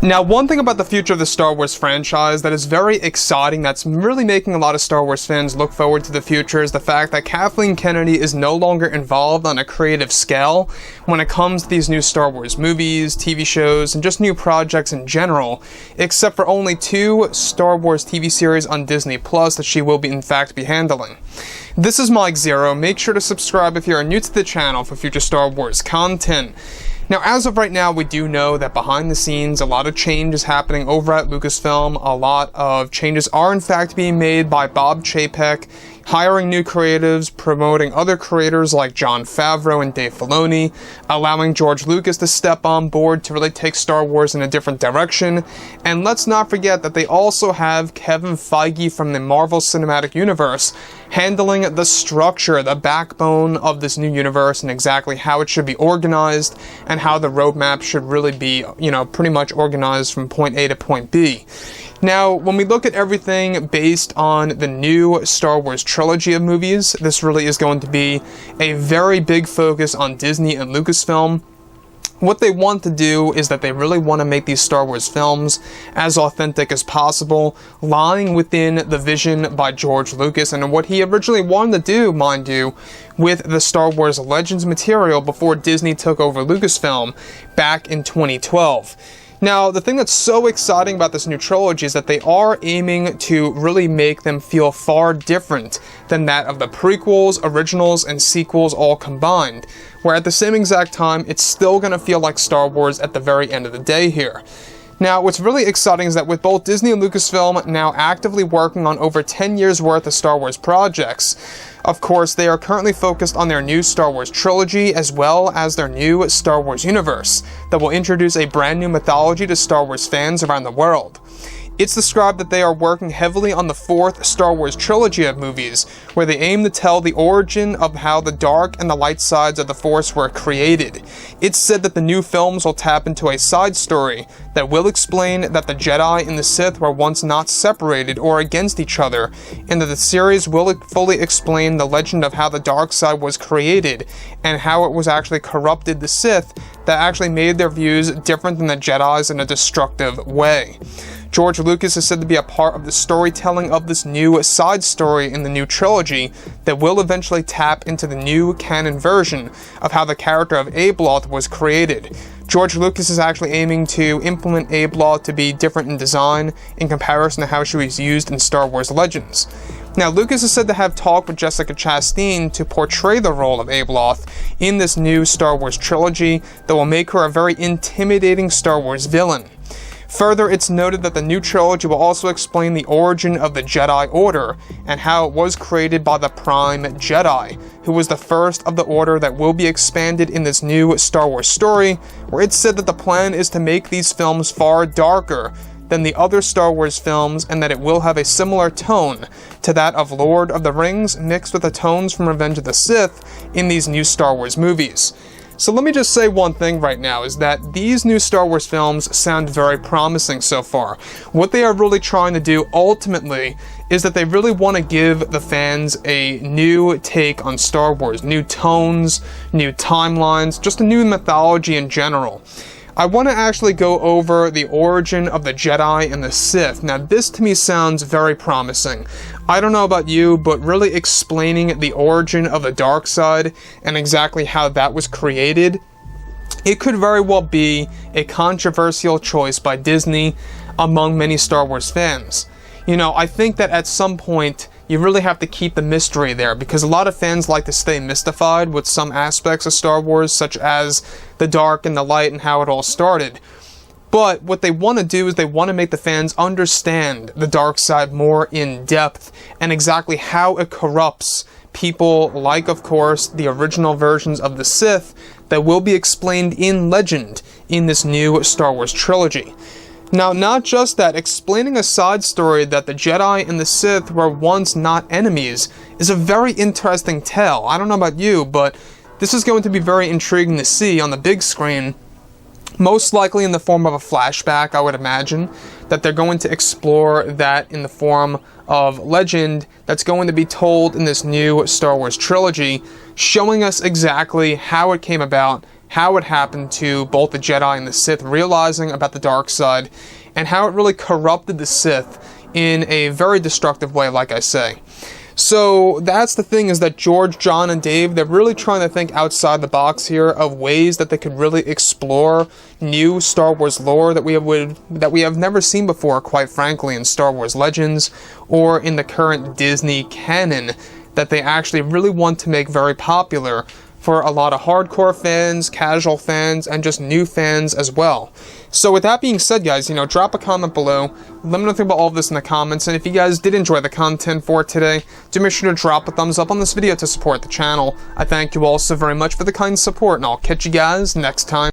Now, one thing about the future of the Star Wars franchise that is very exciting, that's really making a lot of Star Wars fans look forward to the future, is the fact that Kathleen Kennedy is no longer involved on a creative scale when it comes to these new Star Wars movies, TV shows, and just new projects in general, except for only 2 Star Wars TV series on Disney Plus that she will in fact be handling. This is Mike Zero. Make sure to subscribe if you are new to the channel for future Star Wars content. Now, as of right now, we do know that behind the scenes, a lot of change is happening over at Lucasfilm. A lot of changes are in fact being made by Bob Chapek, hiring new creatives, promoting other creators like Jon Favreau and Dave Filoni, allowing George Lucas to step on board to really take Star Wars in a different direction. And let's not forget that they also have Kevin Feige from the Marvel Cinematic Universe handling the structure, the backbone of this new universe, and exactly how it should be organized and how the roadmap should really be, pretty much organized from point A to point B. Now, when we look at everything based on the new Star Wars trilogy of movies, this really is going to be a very big focus on Disney and Lucasfilm. What they want to do is that they really want to make these Star Wars films as authentic as possible, lying within the vision by George Lucas and what he originally wanted to do, mind you, with the Star Wars Legends material before Disney took over Lucasfilm back in 2012. Now, the thing that's so exciting about this new trilogy is that they are aiming to really make them feel far different than that of the prequels, originals, and sequels all combined, where at the same exact time, it's still going to feel like Star Wars at the very end of the day here. Now, what's really exciting is that with both Disney and Lucasfilm now actively working on over 10 years worth of Star Wars projects, of course, they are currently focused on their new Star Wars trilogy as well as their new Star Wars universe that will introduce a brand new mythology to Star Wars fans around the world. It's described that they are working heavily on the 4th Star Wars trilogy of movies, where they aim to tell the origin of how the dark and the light sides of the Force were created. It's said that the new films will tap into a side story that will explain that the Jedi and the Sith were once not separated or against each other, and that the series will fully explain the legend of how the dark side was created, and how it was actually corrupted the Sith that actually made their views different than the Jedi's in a destructive way. George Lucas is said to be a part of the storytelling of this new side story in the new trilogy that will eventually tap into the new canon version of how the character of Abeloth was created. George Lucas is actually aiming to implement Abeloth to be different in design in comparison to how she was used in Star Wars Legends. Now, Lucas is said to have talked with Jessica Chastain to portray the role of Abeloth in this new Star Wars trilogy that will make her a very intimidating Star Wars villain. Further, it's noted that the new trilogy will also explain the origin of the Jedi Order and how it was created by the Prime Jedi, who was the first of the Order that will be expanded in this new Star Wars story, where it's said that the plan is to make these films far darker than the other Star Wars films and that it will have a similar tone to that of Lord of the Rings mixed with the tones from Revenge of the Sith in these new Star Wars movies. So let me just say one thing right now, is that these new Star Wars films sound very promising so far. What they are really trying to do ultimately is that they really want to give the fans a new take on Star Wars, new tones, new timelines, just a new mythology in general. I want to actually go over the origin of the Jedi and the Sith. Now, this to me sounds very promising. I don't know about you, but really explaining the origin of the dark side and exactly how that was created, it could very well be a controversial choice by Disney among many Star Wars fans. I think that at some point, you really have to keep the mystery there, because a lot of fans like to stay mystified with some aspects of Star Wars, such as the dark and the light and how it all started. But what they want to do is they want to make the fans understand the dark side more in depth and exactly how it corrupts people like, of course, the original versions of the Sith that will be explained in legend in this new Star Wars trilogy. Now, not just that, explaining a side story that the Jedi and the Sith were once not enemies is a very interesting tale. I don't know about you, but this is going to be very intriguing to see on the big screen, most likely in the form of a flashback, I would imagine, that they're going to explore that in the form of legend that's going to be told in this new Star Wars trilogy, showing us exactly how it came about, how it happened to both the Jedi and the Sith realizing about the dark side, and how it really corrupted the Sith in a very destructive way, like I say. So that's the thing, is that George, John, and Dave, they're really trying to think outside the box here of ways that they could really explore new Star Wars lore that we have never seen before, quite frankly, in Star Wars Legends or in the current Disney canon, that they actually really want to make very popular for a lot of hardcore fans, casual fans, and just new fans as well. So with that being said, guys, drop a comment below. Let me know about all of this in the comments, and if you guys did enjoy the content for today, do make sure to drop a thumbs up on this video to support the channel. I thank you all so very much for the kind support, and I'll catch you guys next time.